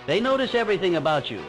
They notice everything about you,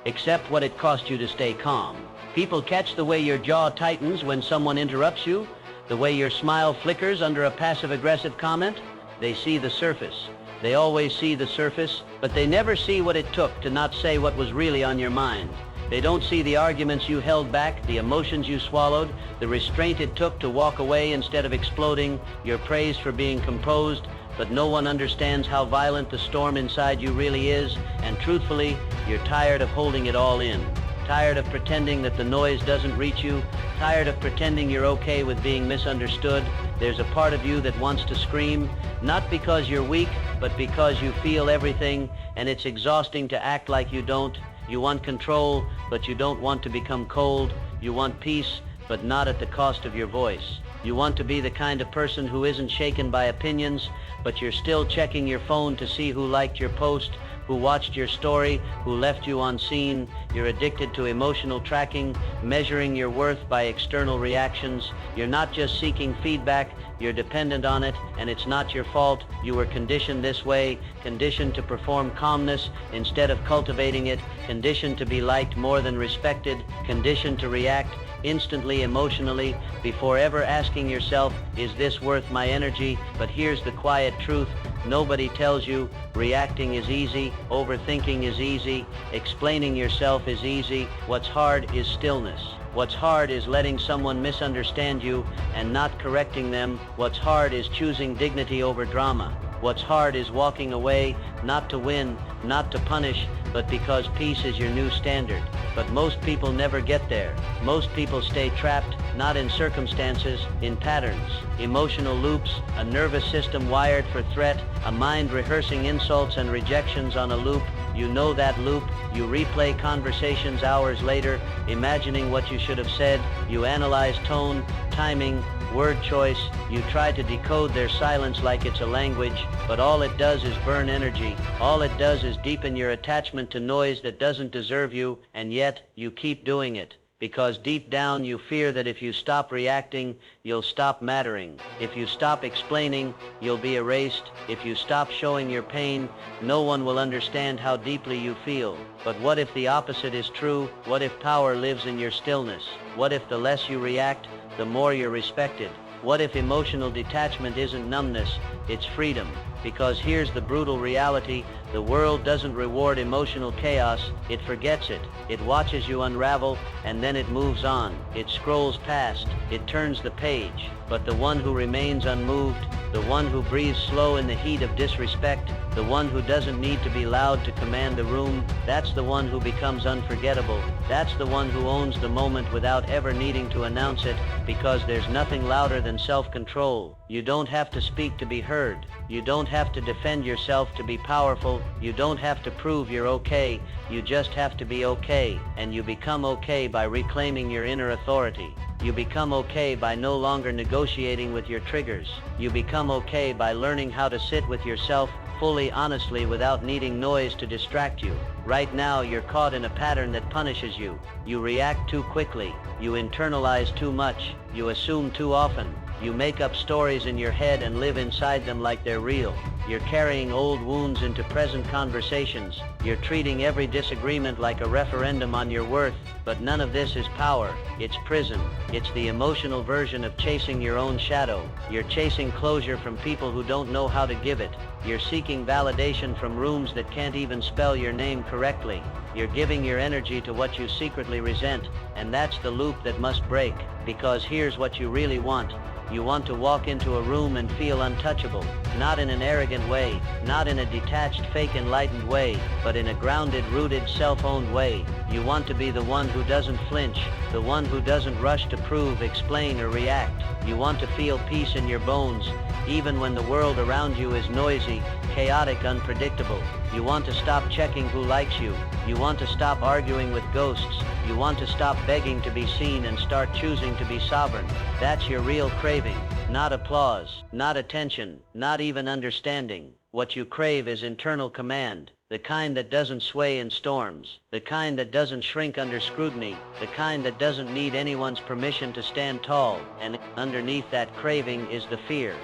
except what it cost you to stay calm. People catch the way your jaw tightens when someone interrupts you, the way your smile flickers under a passive-aggressive comment. They see the surface. They always see the surface, but they never see what it took to not say what was really on your mind. They don't see the arguments you held back, the emotions you swallowed, the restraint it took to walk away instead of exploding, your praise for being composed, but no one understands how violent the storm inside you really is, and truthfully, you're tired of holding it all in. Tired of pretending that the noise doesn't reach you, tired of pretending you're okay with being misunderstood. There's a part of you that wants to scream, not because you're weak, but because you feel everything, and it's exhausting to act like you don't. You want control, but you don't want to become cold. You want peace, but not at the cost of your voice. You want to be the kind of person who isn't shaken by opinions, but you're still checking your phone to see who liked your post, who watched your story, who left you on scene. You're addicted to emotional tracking, measuring your worth by external reactions. You're not just seeking feedback, you're dependent on it, and it's not your fault. You were conditioned this way, conditioned to perform calmness instead of cultivating it, conditioned to be liked more than respected, conditioned to react instantly emotionally before ever asking yourself, is this worth my energy? But here's the quiet truth. Nobody tells you reacting is easy, overthinking is easy, explaining yourself is easy. What's hard is stillness. What's hard is letting someone misunderstand you and not correcting them. What's hard is choosing dignity over drama. What's hard is walking away, not to win, not to punish, but because peace is your new standard. But most people never get there. Most people stay trapped, not in circumstances, in patterns, emotional loops, a nervous system wired for threat, a mind rehearsing insults and rejections on a loop. You know that loop. You replay conversations hours later, imagining what you should have said. You analyze tone, timing, word choice. You try to decode their silence like it's a language, but all it does is burn energy. All it does is deepen your attachment to noise that doesn't deserve you, and yet you keep doing it. Because deep down you fear that if you stop reacting, you'll stop mattering. If you stop explaining, you'll be erased. If you stop showing your pain, no one will understand how deeply you feel. But what if the opposite is true? What if power lives in your stillness? What if the less you react, the more you're respected? What if emotional detachment isn't numbness, it's freedom? Because here's the brutal reality, the world doesn't reward emotional chaos, it forgets it. It watches you unravel, and then it moves on. It scrolls past, it turns the page. But the one who remains unmoved, the one who breathes slow in the heat of disrespect, the one who doesn't need to be loud to command the room, that's the one who becomes unforgettable. That's the one who owns the moment without ever needing to announce it, because there's nothing louder than self-control. You don't have to speak to be heard. You don't have to defend yourself to be powerful. You don't have to prove you're okay. You just have to be okay. And you become okay by reclaiming your inner authority. You become okay by no longer negotiating with your triggers. You become okay by learning how to sit with yourself fully honestly without needing noise to distract you. Right now you're caught in a pattern that punishes you. You react too quickly. You internalize too much. You assume too often. You make up stories in your head and live inside them like they're real. You're carrying old wounds into present conversations. You're treating every disagreement like a referendum on your worth. But none of this is power. It's prison. It's the emotional version of chasing your own shadow. You're chasing closure from people who don't know how to give it. You're seeking validation from rooms that can't even spell your name correctly. You're giving your energy to what you secretly resent. And that's the loop that must break. Because here's what you really want. You want to walk into a room and feel untouchable, not in an arrogant way, not in a detached, fake enlightened way, but in a grounded, rooted, self-owned way. You want to be the one who doesn't flinch, the one who doesn't rush to prove, explain, or react. You want to feel peace in your bones, even when the world around you is noisy, chaotic, unpredictable. You want to stop checking who likes you. You want to stop arguing with ghosts. You want to stop begging to be seen and start choosing to be sovereign. That's your real craving. Not applause, not attention, not even understanding. What you crave is internal command. the kind that doesn't sway in storms, the kind that doesn't shrink under scrutiny, the kind that doesn't need anyone's permission to stand tall. And underneath that craving is the fear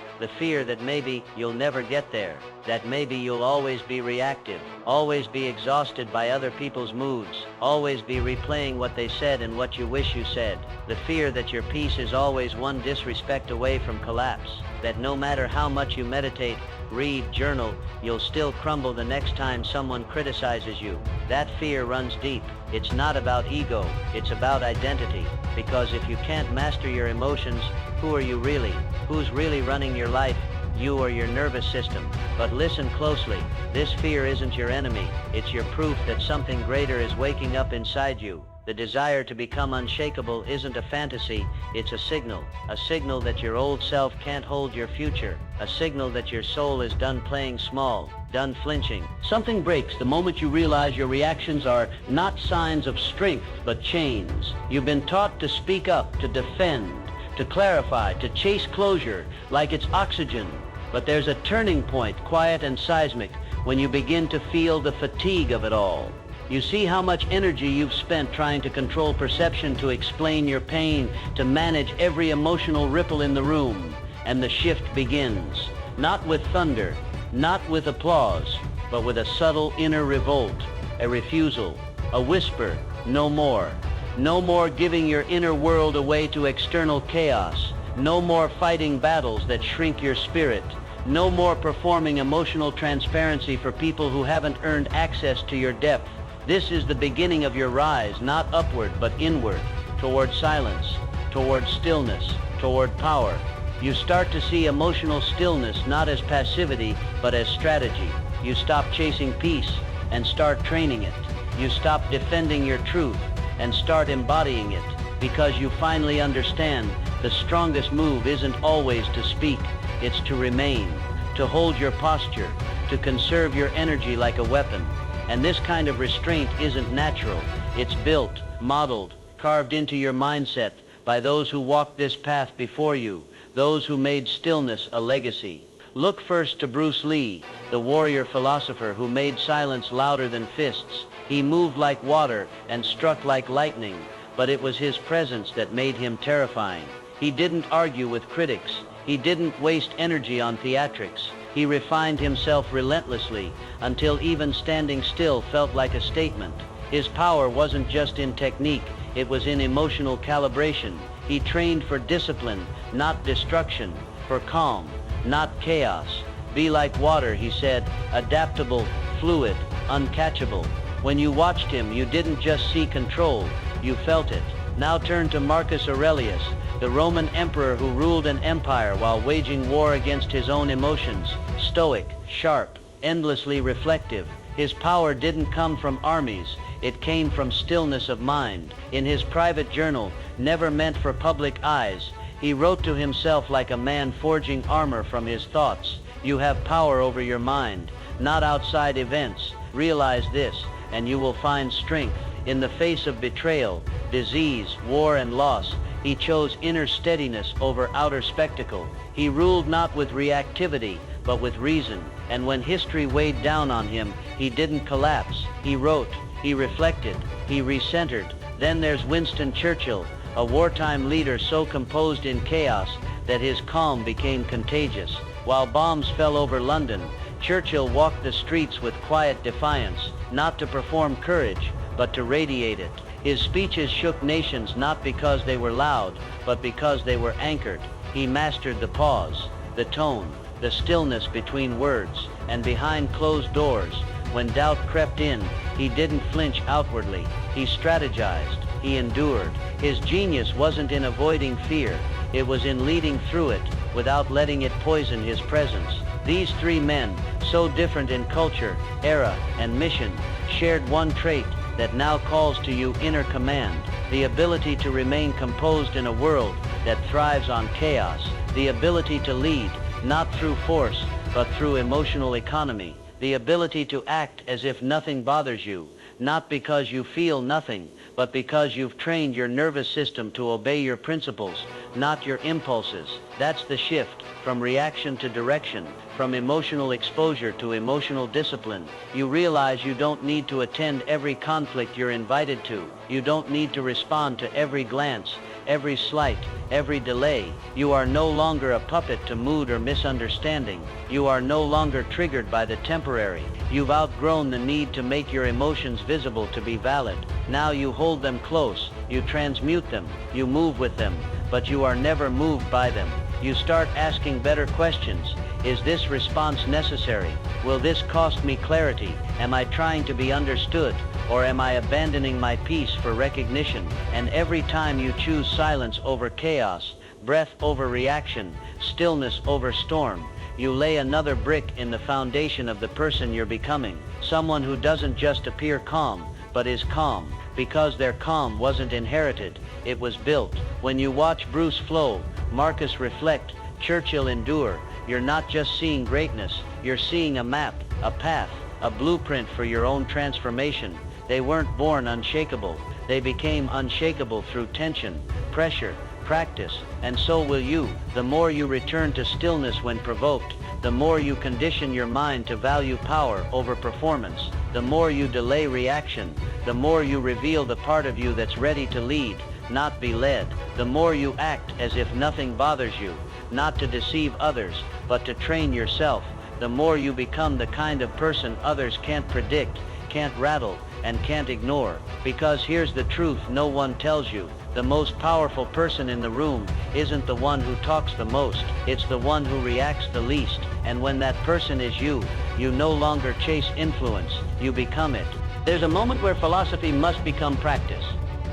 that maybe you'll never get there, that maybe you'll always be reactive, always be exhausted by other people's moods, always be replaying what they said and what you wish you said, the fear that your peace is always one disrespect away from collapse, that no matter how much you meditate, read, journal, you'll still crumble the next time someone criticizes you. That fear runs deep. It's not about ego, it's about identity. Because if you can't master your emotions, who are you really? Who's really running your life? You or your nervous system? But listen closely. This fear isn't your enemy. It's your proof that something greater is waking up inside you. The desire to become unshakable isn't a fantasy, it's a signal that your old self can't hold your future, a signal that your soul is done playing small, done flinching. Something breaks the moment you realize your reactions are not signs of strength, but chains. You've been taught to speak up, to defend, to clarify, to chase closure like it's oxygen. But there's a turning point, quiet and seismic, when you begin to feel the fatigue of it all. You see how much energy you've spent trying to control perception, to explain your pain, to manage every emotional ripple in the room. And the shift begins. Not with thunder, not with applause, but with a subtle inner revolt, a refusal, a whisper, no more. No more giving your inner world away to external chaos. No more fighting battles that shrink your spirit. No more performing emotional transparency for people who haven't earned access to your depth. This is the beginning of your rise, not upward, but inward, toward silence, toward stillness, toward power. You start to see emotional stillness not as passivity, but as strategy. You stop chasing peace and start training it. You stop defending your truth and start embodying it, because you finally understand the strongest move isn't always to speak, it's to remain, to hold your posture, to conserve your energy like a weapon. And this kind of restraint isn't natural. It's built, modeled, carved into your mindset by those who walked this path before you, those who made stillness a legacy. Look first to Bruce Lee, the warrior philosopher who made silence louder than fists. He moved like water and struck like lightning, but it was his presence that made him terrifying. He didn't argue with critics. He didn't waste energy on theatrics. He refined himself relentlessly until even standing still felt like a statement. His power wasn't just in technique, it was in emotional calibration. He trained for discipline, not destruction, for calm, not chaos. Be like water, he said, adaptable, fluid, uncatchable. When you watched him, you didn't just see control, you felt it. Now turn to Marcus Aurelius, the Roman emperor who ruled an empire while waging war against his own emotions. Stoic, sharp, endlessly reflective. His power didn't come from armies, it came from stillness of mind. In his private journal, never meant for public eyes, he wrote to himself like a man forging armor from his thoughts. You have power over your mind, not outside events. Realize this, and you will find strength. In the face of betrayal, disease, war, and loss, he chose inner steadiness over outer spectacle. He ruled not with reactivity, but with reason. And when history weighed down on him, he didn't collapse. He wrote, he reflected, he recentered. Then there's Winston Churchill, a wartime leader so composed in chaos that his calm became contagious. While bombs fell over London, Churchill walked the streets with quiet defiance, not to perform courage, but to radiate it. His speeches shook nations not because they were loud, but because they were anchored. He mastered the pause, the tone, the stillness between words, and behind closed doors. When doubt crept in, he didn't flinch outwardly. He strategized, he endured. His genius wasn't in avoiding fear, it was in leading through it without letting it poison his presence. These three men, so different in culture, era, and mission, shared one trait that now calls to you inner command, the ability to remain composed in a world that thrives on chaos, the ability to lead, not through force, but through emotional economy, the ability to act as if nothing bothers you, not because you feel nothing, but because you've trained your nervous system to obey your principles, not your impulses. That's the shift, from reaction to direction, from emotional exposure to emotional discipline. You realize you don't need to attend every conflict you're invited to. You don't need to respond to every glance, every slight, every delay. You are no longer a puppet to mood or misunderstanding. You are no longer triggered by the temporary. You've outgrown the need to make your emotions visible to be valid. Now you hold them close, you transmute them, you move with them, but you are never moved by them. You start asking better questions. Is this response necessary? Will this cost me clarity? Am I trying to be understood? Or am I abandoning my peace for recognition? And every time you choose silence over chaos, breath over reaction, stillness over storm, you lay another brick in the foundation of the person you're becoming. Someone who doesn't just appear calm, but is calm, because their calm wasn't inherited, it was built. When you watch Bruce flow, Marcus reflect, Churchill endure, you're not just seeing greatness, you're seeing a map, a path, a blueprint for your own transformation. They weren't born unshakable. They became unshakable through tension, pressure, practice, and so will you. The more you return to stillness when provoked, the more you condition your mind to value power over performance. The more you delay reaction, the more you reveal the part of you that's ready to lead, not be led. The more you act as if nothing bothers you, not to deceive others, but to train yourself, the more you become the kind of person others can't predict, can't rattle, and can't ignore. Because here's the truth no one tells you. The most powerful person in the room isn't the one who talks the most, it's the one who reacts the least. And when that person is you, you no longer chase influence, you become it. There's a moment where philosophy must become practice.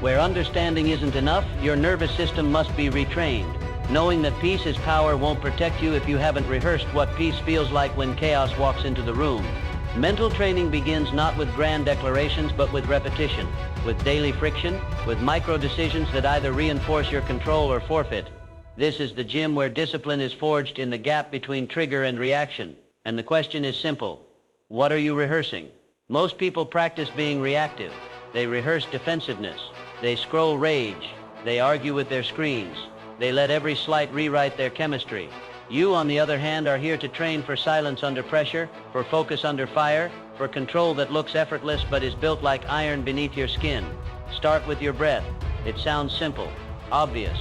Where understanding isn't enough, your nervous system must be retrained. Knowing that peace is power won't protect you if you haven't rehearsed what peace feels like when chaos walks into the room. Mental training begins not with grand declarations, but with repetition, with daily friction, with micro decisions that either reinforce your control or forfeit. This is the gym where discipline is forged in the gap between trigger and reaction. And the question is simple. What are you rehearsing? Most people practice being reactive. They rehearse defensiveness. They scroll rage. They argue with their screens. They let every slight rewrite their chemistry. You, on the other hand, are here to train for silence under pressure, for focus under fire, for control that looks effortless but is built like iron beneath your skin. Start with your breath. It sounds simple, obvious,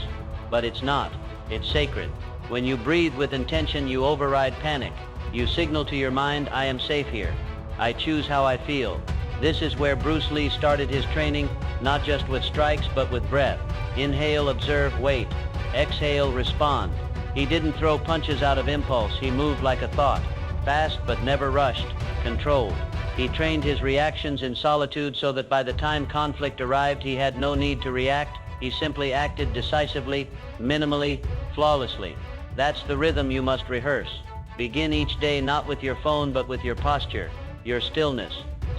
but it's not. It's sacred. When you breathe with intention, you override panic. You signal to your mind, I am safe here. I choose how I feel. This is where Bruce Lee started his training, not just with strikes, but with breath. Inhale, observe, wait. Exhale, respond. He didn't throw punches out of impulse. He moved like a thought. Fast but never rushed. Controlled. He trained his reactions in solitude so that by the time conflict arrived, he had no need to react. He simply acted decisively, minimally, flawlessly. That's the rhythm you must rehearse. Begin each day not with your phone but with your posture, your stillness.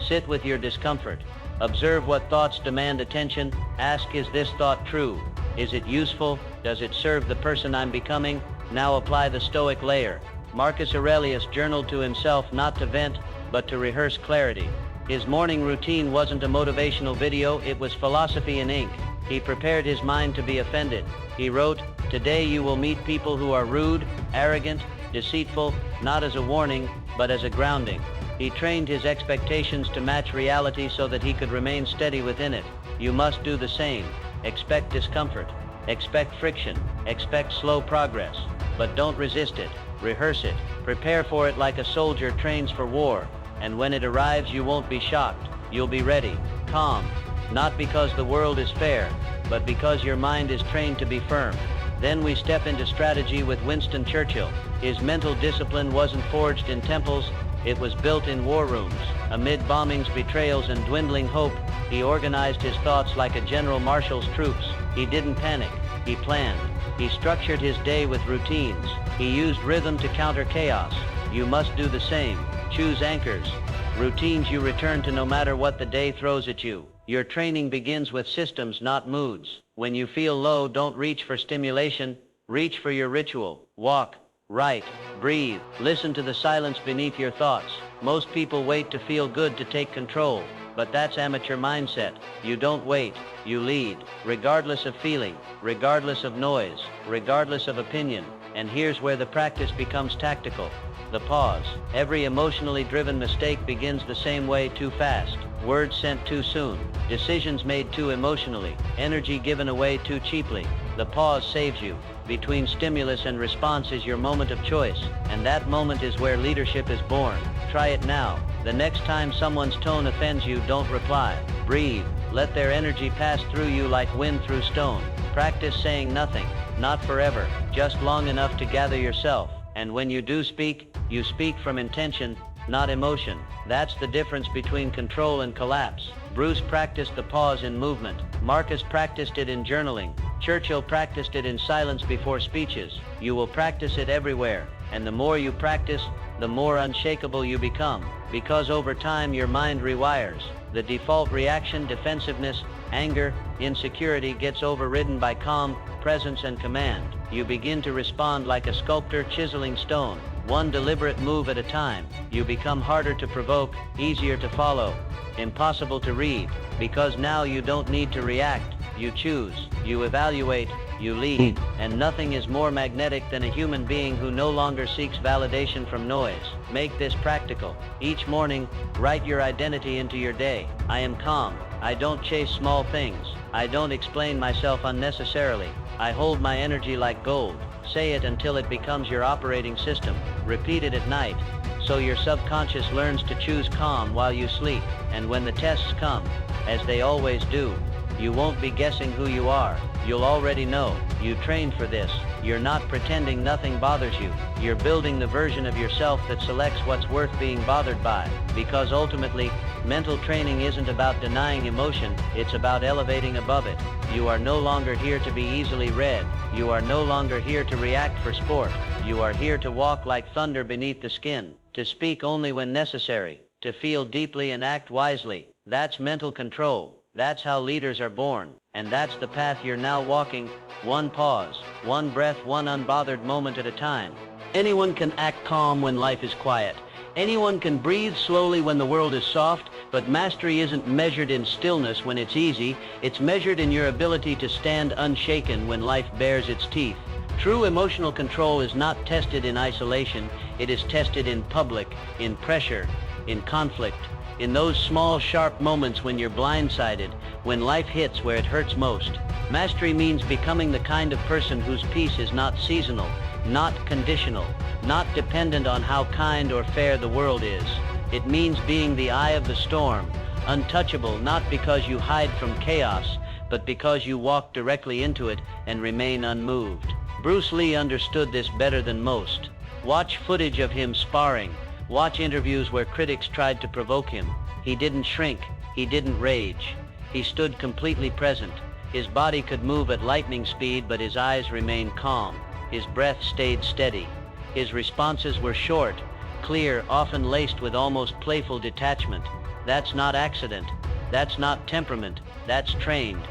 Sit with your discomfort. Observe what thoughts demand attention. Ask, is this thought true? Is it useful? Does it serve the person I'm becoming? Now apply the Stoic layer. Marcus Aurelius journaled to himself not to vent, but to rehearse clarity. His morning routine wasn't a motivational video, it was philosophy in ink. He prepared his mind to be offended. He wrote, today you will meet people who are rude, arrogant, deceitful, not as a warning, but as a grounding. He trained his expectations to match reality so that he could remain steady within it. You must do the same. Expect discomfort. Expect friction. Expect slow progress. But don't resist it. Rehearse it. Prepare for it like a soldier trains for war. And when it arrives, you won't be shocked. You'll be ready, calm. Not because the world is fair, but because your mind is trained to be firm. Then we step into strategy with Winston Churchill. His mental discipline wasn't forged in temples, it was built in war rooms. Amid bombings, betrayals, and dwindling hope, he organized his thoughts like a general marshals troops. He didn't panic, he planned. He structured his day with routines. He used rhythm to counter chaos. You must do the same. Choose anchors, routines you return to no matter what the day throws at you. Your training begins with systems, not moods. When you feel low, don't reach for stimulation. Reach for your ritual. Walk, write, breathe. Listen to the silence beneath your thoughts. Most people wait to feel good to take control. But that's amateur mindset. You don't wait, you lead, regardless of feeling, regardless of noise, regardless of opinion. And here's where the practice becomes tactical. The pause. Every emotionally driven mistake begins the same way: too fast, words sent too soon, decisions made too emotionally, energy given away too cheaply. The pause saves you. Between stimulus and response is your moment of choice, and that moment is where leadership is born. Try it now. The next time someone's tone offends you, don't reply. Breathe. Let their energy pass through you like wind through stone. Practice saying nothing, not forever, just long enough to gather yourself. And when you do speak, you speak from intention, not emotion. That's the difference between control and collapse. Bruce practiced the pause in movement. Marcus practiced it in journaling. Churchill practiced it in silence before speeches. You will practice it everywhere. And the more you practice, the more unshakable you become. Because over time your mind rewires. The default reaction, defensiveness, anger, insecurity, gets overridden by calm, presence, and command. You begin to respond like a sculptor chiseling stone, one deliberate move at a time. You become harder to provoke, easier to follow, impossible to read, because now you don't need to react. You choose, you evaluate, you lead, and nothing is more magnetic than a human being who no longer seeks validation from noise. Make this practical. Each morning, write your identity into your day. I am calm. I don't chase small things. I don't explain myself unnecessarily. I hold my energy like gold. Say it until it becomes your operating system. Repeat it at night, so your subconscious learns to choose calm while you sleep. And when the tests come, as they always do, you won't be guessing who you are. You'll already know. You trained for this. You're not pretending nothing bothers you. You're building the version of yourself that selects what's worth being bothered by. Because ultimately, mental training isn't about denying emotion, it's about elevating above it. You are no longer here to be easily read. You are no longer here to react for sport. You are here to walk like thunder beneath the skin, to speak only when necessary, to feel deeply and act wisely. That's mental control. That's how leaders are born. And that's the path you're now walking, one pause, one breath, one unbothered moment at a time. Anyone can act calm when life is quiet. Anyone can breathe slowly when the world is soft, but mastery isn't measured in stillness when it's easy. It's measured in your ability to stand unshaken when life bares its teeth. True emotional control is not tested in isolation. It is tested in public, in pressure, in conflict. In those small, sharp moments when you're blindsided, when life hits where it hurts most. Mastery means becoming the kind of person whose peace is not seasonal, not conditional, not dependent on how kind or fair the world is. It means being the eye of the storm, untouchable not because you hide from chaos, but because you walk directly into it and remain unmoved. Bruce Lee understood this better than most. Watch footage of him sparring. Watch interviews where critics tried to provoke him. He didn't shrink. He didn't rage. He stood completely present. His body could move at lightning speed, but his eyes remained calm. His breath stayed steady. His responses were short, clear, often laced with almost playful detachment. That's not accident. That's not temperament. That's trained.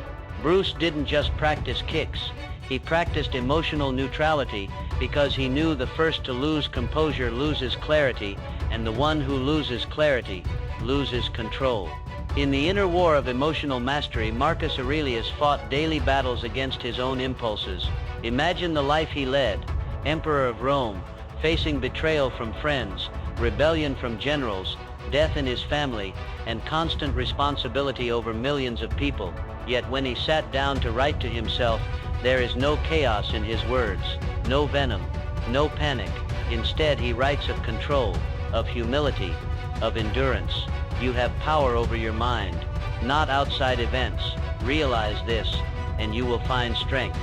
Bruce didn't just practice kicks. He practiced emotional neutrality because he knew the first to lose composure loses clarity, and the one who loses clarity loses control. In the inner war of emotional mastery, Marcus Aurelius fought daily battles against his own impulses. Imagine the life he led, Emperor of Rome, facing betrayal from friends, rebellion from generals, death in his family, and constant responsibility over millions of people. Yet when he sat down to write to himself, there is no chaos in his words, no venom, no panic. Instead, he writes of control, of humility, of endurance. You have power over your mind, not outside events. Realize this, and you will find strength.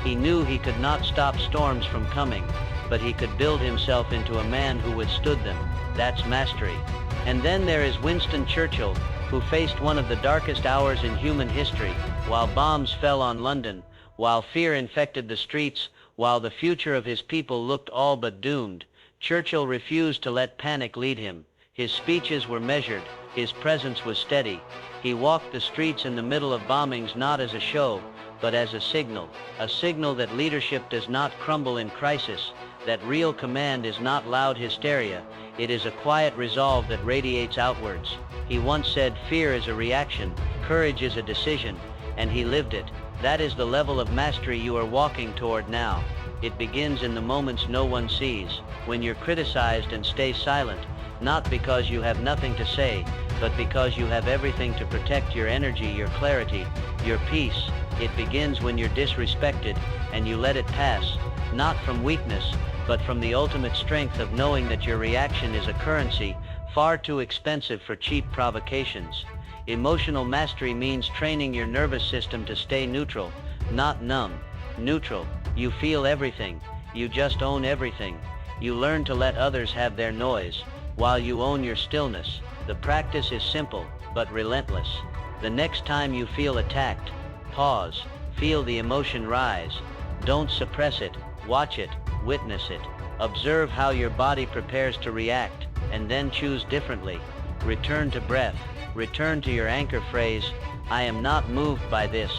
He knew he could not stop storms from coming, but he could build himself into a man who withstood them. That's mastery. And then there is Winston Churchill, who faced one of the darkest hours in human history, while bombs fell on London, while fear infected the streets, while the future of his people looked all but doomed. Churchill refused to let panic lead him. His speeches were measured. His presence was steady. He walked the streets in the middle of bombings not as a show, but as a signal that leadership does not crumble in crisis, that real command is not loud hysteria, it is a quiet resolve that radiates outwards. He once said, fear is a reaction, courage is a decision, and he lived it. That is the level of mastery you are walking toward now. It begins in the moments no one sees, when you're criticized and stay silent, not because you have nothing to say, but because you have everything to protect your energy, your clarity, your peace. It begins when you're disrespected, and you let it pass, not from weakness, but from the ultimate strength of knowing that your reaction is a currency far too expensive for cheap provocations. Emotional mastery means training your nervous system to stay neutral, not numb. Neutral. You feel everything. You just own everything. You learn to let others have their noise, while you own your stillness. The practice is simple, but relentless. The next time you feel attacked, pause. Feel the emotion rise. Don't suppress it. Watch it. Witness it. Observe how your body prepares to react, and then choose differently. Return to breath. Return to your anchor phrase, I am not moved by this.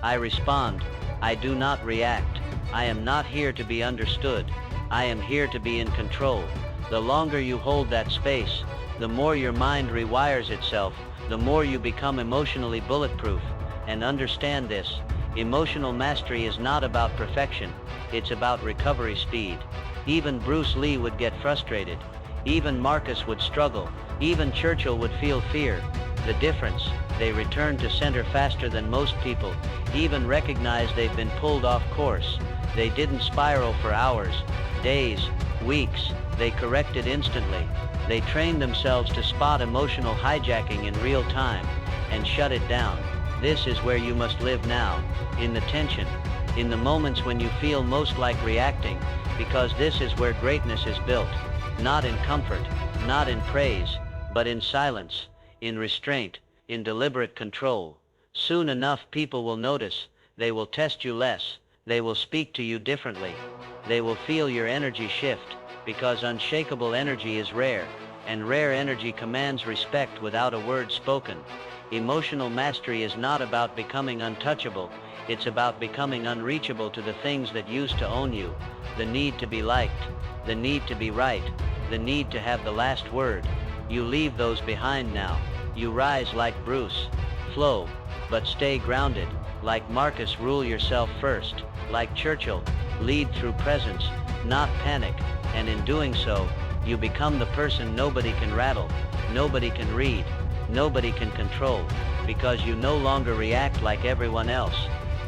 I respond. I do not react. I am not here to be understood. I am here to be in control. The longer you hold that space, the more your mind rewires itself, the more you become emotionally bulletproof. And understand this, emotional mastery is not about perfection, it's about recovery speed. Even Bruce Lee would get frustrated. Even Marcus would struggle. Even Churchill would feel fear. The difference, they return to center faster than most people, even recognize they've been pulled off course. They didn't spiral for hours, days, weeks. They corrected instantly. They trained themselves to spot emotional hijacking in real time and shut it down. This is where you must live now, in the tension, in the moments when you feel most like reacting, because this is where greatness is built. Not in comfort, not in praise, but in silence, in restraint, in deliberate control. Soon enough people will notice. They will test you less. They will speak to you differently. They will feel your energy shift, because unshakable energy is rare, and rare energy commands respect without a word spoken. Emotional mastery is not about becoming untouchable. It's about becoming unreachable to the things that used to own you. The need to be liked, the need to be right, the need to have the last word. You leave those behind now. You rise like Bruce. Flow, but stay grounded. Like Marcus, rule yourself first. Like Churchill, lead through presence, not panic. And in doing so, you become the person nobody can rattle, nobody can read, nobody can control, because you no longer react like everyone else.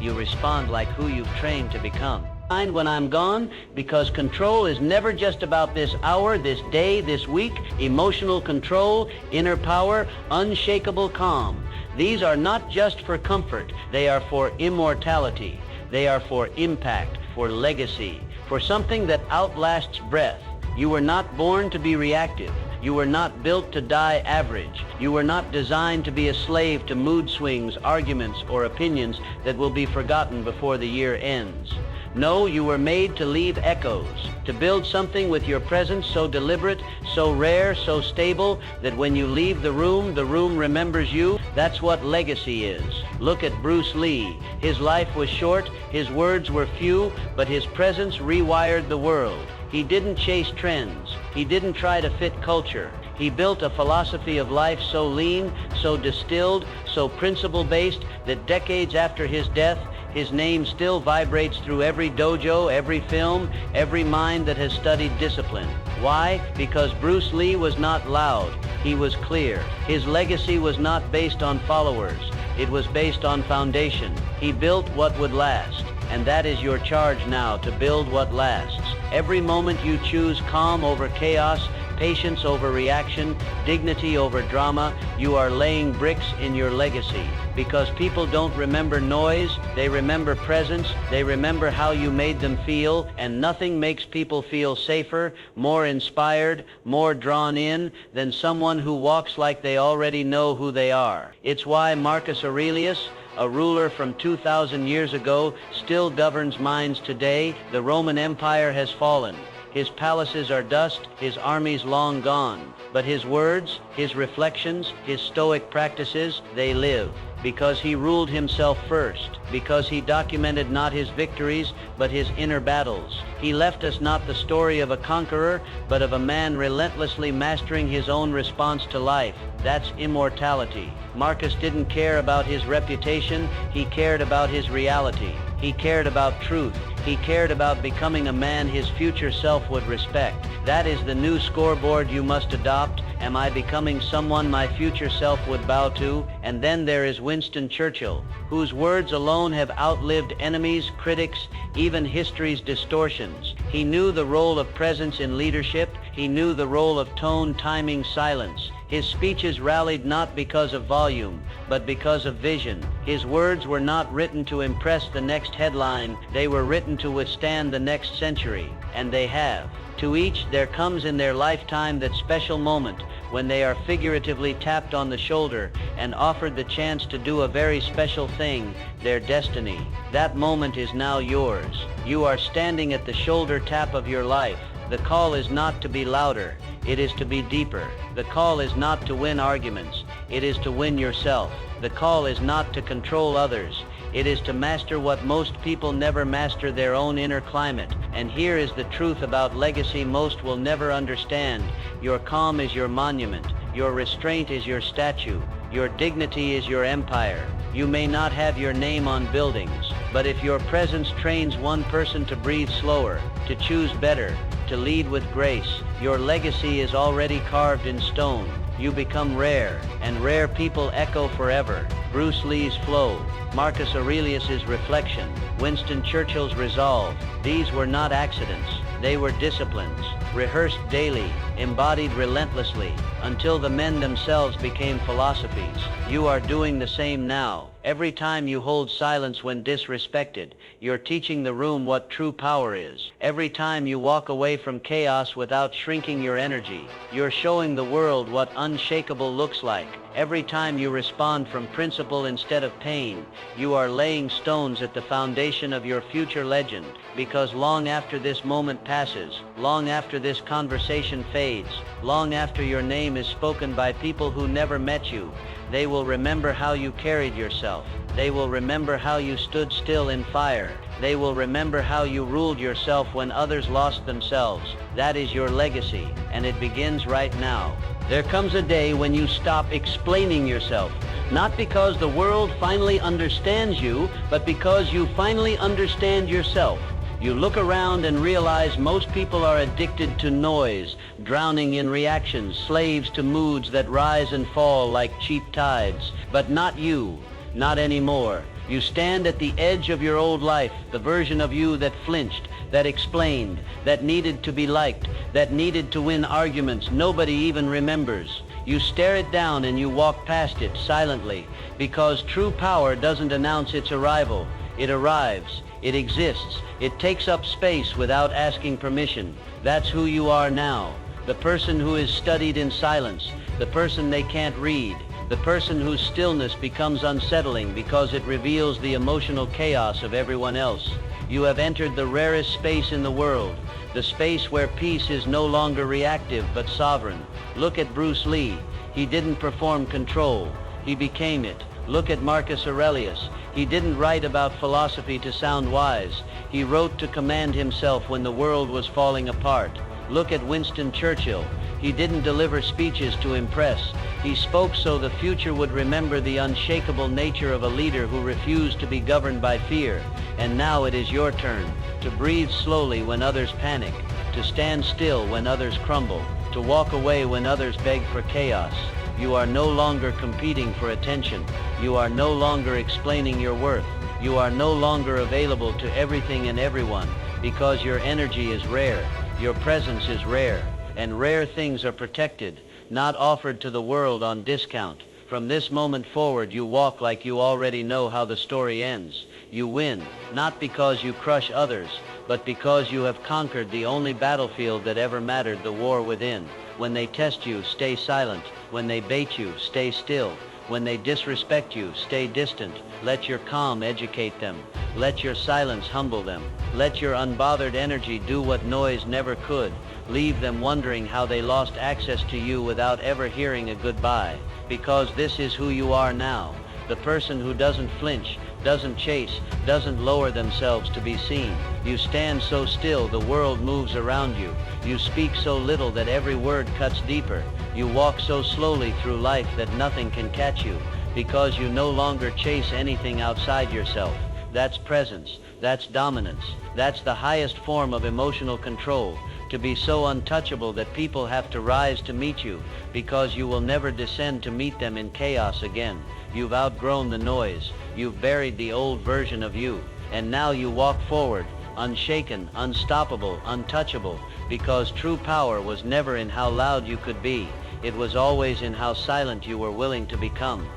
You respond like who you've trained to become. When I'm gone, because control is never just about this hour, this day, this week. Emotional control, inner power, unshakable calm. These are not just for comfort. They are for immortality. They are for impact, for legacy, for something that outlasts breath. You were not born to be reactive. You were not built to die average. You were not designed to be a slave to mood swings, arguments, or opinions that will be forgotten before the year ends. No, you were made to leave echoes, to build something with your presence so deliberate, so rare, so stable, that when you leave the room remembers you. That's what legacy is. Look at Bruce Lee. His life was short, his words were few, but his presence rewired the world. He didn't chase trends. He didn't try to fit culture. He built a philosophy of life so lean, so distilled, so principle-based, that decades after his death, his name still vibrates through every dojo, every film, every mind that has studied discipline. Why? Because Bruce Lee was not loud. He was clear. His legacy was not based on followers. It was based on foundation. He built what would last. And that is your charge now, to build what lasts. Every moment you choose calm over chaos, patience over reaction, dignity over drama, you are laying bricks in your legacy. Because people don't remember noise, they remember presence, they remember how you made them feel, and nothing makes people feel safer, more inspired, more drawn in than someone who walks like they already know who they are. It's why Marcus Aurelius, a ruler from 2,000 years ago, still governs minds today. The Roman Empire has fallen. His palaces are dust, his armies long gone. But his words, his reflections, his stoic practices, they live. Because he ruled himself first, because he documented not his victories, but his inner battles. He left us not the story of a conqueror, but of a man relentlessly mastering his own response to life. That's immortality. Marcus didn't care about his reputation, he cared about his reality. He cared about truth. He cared about becoming a man his future self would respect. That is the new scoreboard you must adopt. Am I becoming someone my future self would bow to? And then there is Winston Churchill, whose words alone have outlived enemies, critics, even history's distortions. He knew the role of presence in leadership. He knew the role of tone, timing, silence. His speeches rallied not because of volume, but because of vision. His words were not written to impress the next headline. They were written to withstand the next century, and they have. To each, there comes in their lifetime that special moment when they are figuratively tapped on the shoulder and offered the chance to do a very special thing, their destiny. That moment is now yours. You are standing at the shoulder tap of your life. The call is not to be louder, it is to be deeper. The call is not to win arguments, it is to win yourself. The call is not to control others, it is to master what most people never master, their own inner climate. And here is the truth about legacy most will never understand. Your calm is your monument, your restraint is your statue, your dignity is your empire. You may not have your name on buildings, but if your presence trains one person to breathe slower, to choose better, to lead with grace, your legacy is already carved in stone. You become rare, and rare people echo forever. Bruce Lee's flow, Marcus Aurelius's reflection, Winston Churchill's resolve. These were not accidents. They were disciplines, rehearsed daily, embodied relentlessly, until the men themselves became philosophies. You are doing the same now. Every time you hold silence when disrespected, you're teaching the room what true power is. Every time you walk away from chaos without shrinking your energy, you're showing the world what unshakable looks like. Every time you respond from principle instead of pain, you are laying stones at the foundation of your future legend. Because long after this moment passes, long after this conversation fades, long after your name is spoken by people who never met you, they will remember how you carried yourself. They will remember how you stood still in fire. They will remember how you ruled yourself when others lost themselves. That is your legacy, and it begins right now. There comes a day when you stop explaining yourself, not because the world finally understands you, but because you finally understand yourself. You look around and realize most people are addicted to noise, drowning in reactions, slaves to moods that rise and fall like cheap tides. But not you, not anymore. You stand at the edge of your old life, the version of you that flinched, that explained, that needed to be liked, that needed to win arguments nobody even remembers. You stare it down and you walk past it silently, because true power doesn't announce its arrival. It arrives. It exists. It takes up space without asking permission. That's who you are now. The person who is studied in silence. The person they can't read. The person whose stillness becomes unsettling because it reveals the emotional chaos of everyone else. You have entered the rarest space in the world. The space where peace is no longer reactive but sovereign. Look at Bruce Lee. He didn't perform control. He became it. Look at Marcus Aurelius. He didn't write about philosophy to sound wise. He wrote to command himself when the world was falling apart. Look at Winston Churchill. He didn't deliver speeches to impress. He spoke so the future would remember the unshakable nature of a leader who refused to be governed by fear. And now it is your turn to breathe slowly when others panic, to stand still when others crumble, to walk away when others beg for chaos. You are no longer competing for attention. You are no longer explaining your worth. You are no longer available to everything and everyone, because your energy is rare, your presence is rare, and rare things are protected, not offered to the world on discount. From this moment forward, you walk like you already know how the story ends. You win, not because you crush others, but because you have conquered the only battlefield that ever mattered, the war within. When they test you, stay silent. When they bait you, stay still. When they disrespect you, stay distant. Let your calm educate them. Let your silence humble them. Let your unbothered energy do what noise never could. Leave them wondering how they lost access to you without ever hearing a goodbye. Because this is who you are now. The person who doesn't flinch, doesn't chase, doesn't lower themselves to be seen. You stand so still the world moves around you. You speak so little that every word cuts deeper. You walk so slowly through life that nothing can catch you, because you no longer chase anything outside yourself. That's presence. That's dominance. That's the highest form of emotional control. To be so untouchable that people have to rise to meet you, because you will never descend to meet them in chaos again. You've outgrown the noise. You've buried the old version of you. And now you walk forward, unshaken, unstoppable, untouchable, because true power was never in how loud you could be. It was always in how silent you were willing to become.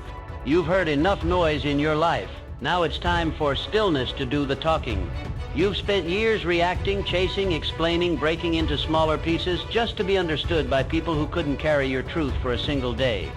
You've heard enough noise in your life. Now it's time for stillness to do the talking. You've spent years reacting, chasing, explaining, breaking into smaller pieces just to be understood by people who couldn't carry your truth for a single day.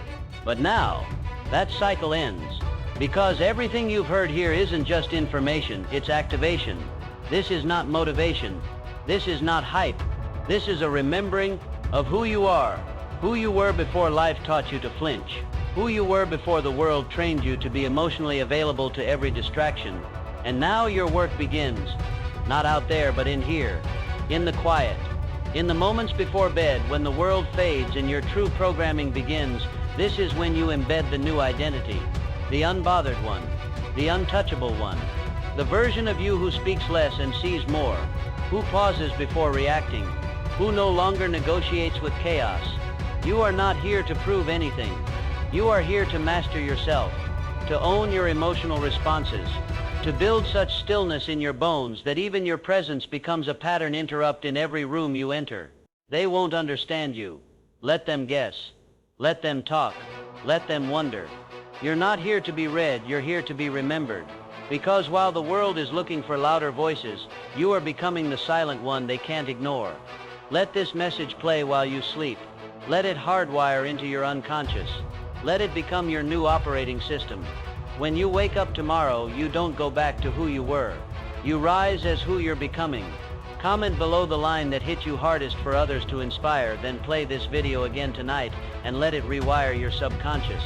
But now, that cycle ends. Because everything you've heard here isn't just information, it's activation. This is not motivation. This is not hype. This is a remembering of who you are. Who you were before life taught you to flinch. Who you were before the world trained you to be emotionally available to every distraction. And now your work begins. Not out there, but in here. In the quiet. In the moments before bed, when the world fades and your true programming begins, this is when you embed the new identity. The unbothered one. The untouchable one. The version of you who speaks less and sees more. Who pauses before reacting. Who no longer negotiates with chaos. You are not here to prove anything. You are here to master yourself, to own your emotional responses, to build such stillness in your bones that even your presence becomes a pattern interrupt in every room you enter. They won't understand you. Let them guess. Let them talk. Let them wonder. You're not here to be read, you're here to be remembered. Because while the world is looking for louder voices, you are becoming the silent one they can't ignore. Let this message play while you sleep. Let it hardwire into your unconscious. Let it become your new operating system. When you wake up tomorrow, you don't go back to who you were. You rise as who you're becoming. Comment below the line that hit you hardest for others to inspire, then play this video again tonight and let it rewire your subconscious.